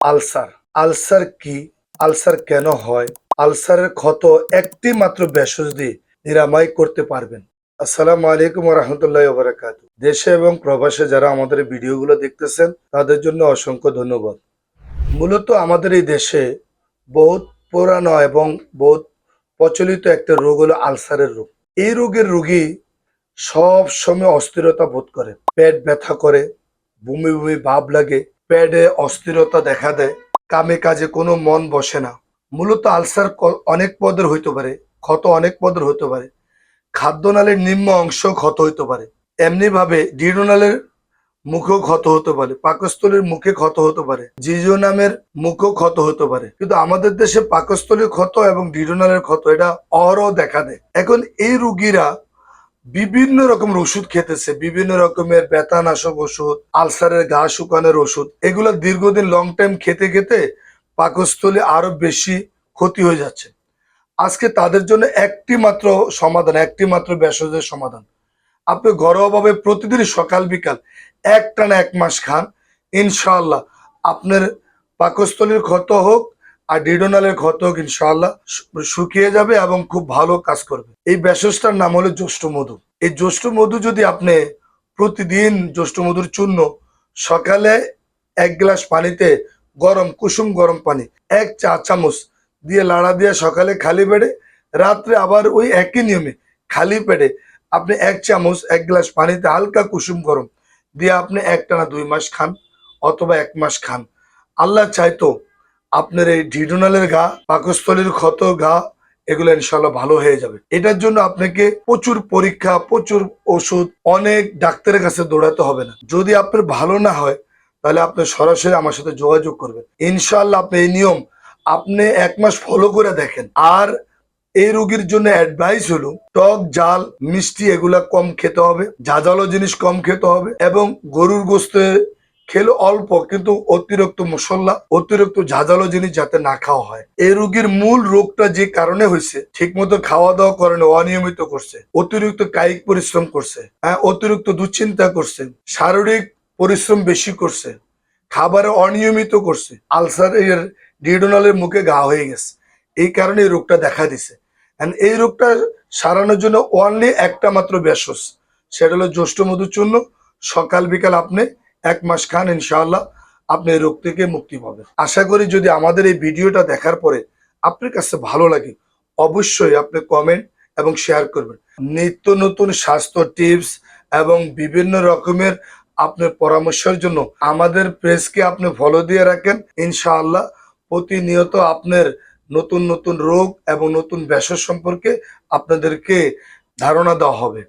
Ulcer. Ulcer কি? Ulcer কেন হয়? আলসারের ক্ষত একটি মাত্র ভেষজ দিয়ে নিরাময় করতে পারবেন। আসসালামু আলাইকুম ওয়া রাহমাতুল্লাহি ওয়া বারাকাতুহু। দেশে এবং প্রবাসে যারা আমাদের এই ভিডিওগুলো দেখতেছেন তাদের জন্য অসংখ্য ধন্যবাদ। মূলত আমাদের এই দেশে বহুত পুরানো এবং বহুত প্রচলিত একটা রোগ হলো আলসারের রোগ। এই রোগের রোগী সব সময় অস্থিরতা বোধ করে, পেট ব্যথা করে, বমি বমি ভাব লাগে, পেটে অস্থিরতা দেখা দেয়, কামে কাজে কোনো মন বসে না। মূলত আলসার অনেক পদের হইতে পারে, ক্ষত অনেক পদের হতে পারে। খাদ্যনালীর নিম্ন অংশ ক্ষত হইতে পারে, এমনি ভাবে ডিউডেনালের মুখেও ক্ষত হতে পারে, পাকস্থলীর মুখে ক্ষত হতে পারে, জিজোনামের মুখেও ক্ষত হতে পারে। কিন্তু আমাদের দেশে পাকস্থলীর ক্ষত এবং ডিউডেনালের ক্ষত এটা অহরহ দেখা দেয়। এখন এই রোগীরা বিভিন্ন রকমের ওষুধ খেতেছে, বিভিন্ন রকমের ব্যথানাশক ওষুধ, আলসারের ঘা শুকানোর ওষুধ, এগুলো দীর্ঘদিন লং টাইম খেতে খেতে পাকস্থলী আরো বেশি ক্ষতি হয়ে যাচ্ছে। আজকে তাদের জন্য একটি মাত্র সমাধান, একটি মাত্র ভেষজের সমাধান। আপনি ঘরোয়াভাবে প্রতিদিন সকাল বিকাল একটানা 1 মাস খান, ইনশাআল্লাহ আপনার পাকস্থলীর ক্ষত হোক আর ডিউডেনালের ক্ষত হোক ইনশাআল্লাহ শুকিয়ে যাবে এবং খুব ভালো কাজ করবে। এই ভেষজটার নাম হলো জ্যৈষ্ঠ মধু। এই জ্যৈষ্ঠ মধু যদি আপনি প্রতিদিন জ্যৈষ্ঠ মধুর চূর্ণ সকালে 1 গ্লাস পানিতে গরম কুসুম গরম পানি 1 চা চামচ দিয়ে লাড়া দিয়ে সকালে খালি পেটে, রাত্রে আবার ওই একই নিয়মে খালি পেটে আপনি 1 চামচ 1 গ্লাস পানিতে হালকা কুসুম গরম দিয়ে আপনি একটানা 2 মাস খান অথবা 1 মাস খান। আল্লাহ চাইতো আপনার এই ডিউডেনালের ঘা, পাকস্থলীর ক্ষত ঘা এগুলো ইনশাল্লাহ ভালো হয়ে যাবে। এটার জন্য আপনাকে প্রচুর পরীক্ষা, প্রচুর ওষুধ, অনেক ডাক্তারের কাছে দৌড়াতে হবে না। যদি আপনার ভালো না হয় তাহলে আপনি সরাসরি আমার সাথে যোগাযোগ করবেন। ইনশাল্লাহ আপনি এই নিয়ম আপনি 1 মাস ফলো করে দেখেন। আর এই রোগীর জন্য অ্যাডভাইস হলো টক ঝাল মিষ্টি এগুলা কম খেতে হবে, ঝাঁঝালো জিনিস কম খেতে হবে এবং গরুর গোস্তে খেলে অল্প, কিন্তু অতিরিক্ত মশলা, অতিরিক্ত ঝাঁঝালো জিনিস যাতে না খাওয়া হয়। এই রোগীর মূল রোগটা যে কারণে হয়েছে, ঠিক মতো খাওয়া দাওয়া করে না, অনিয়মিত করছে, অতিরিক্ত কায়িক পরিশ্রম করছে, অতিরিক্ত দুশ্চিন্তা করছে, শারীরিক পরিশ্রম বেশি করছে, খাবারে অনিয়মিত করছে, আলসার এর ডিউডেনালের মুখে ঘা হয়ে গেছে। এই কারণে এই রোগটা দেখা দিছে। এই রোগটা সারানোর জন্য অনলি একটা মাত্র ভেষজ, সেটা হলো জ্যৈষ্ঠ মধু চূর্ণ। সকাল বিকাল আপনি 1 মাস খান, ইনশাআল্লাহ আপনি এই রোগ থেকে মুক্তি পাবেন। আশা করি যদি আমাদের এই ভিডিওটা দেখার পরে আপনার কাছে ভালো লাগে, অবশ্যই আপনি কমেন্ট এবং শেয়ার করবেন। নিত্য নতুন স্বাস্থ্য টিপস এবং বিভিন্ন রকমের আপনার পরামর্শের জন্য আমাদের পেজকে আপনি ফলো দিয়ে রাখেন। ইনশাআল্লাহ প্রতিনিয়ত আপনার নতুন নতুন রোগ এবং নতুন ভেষজ সম্পর্কে আপনাদেরকে ধারণা দেওয়া হবে।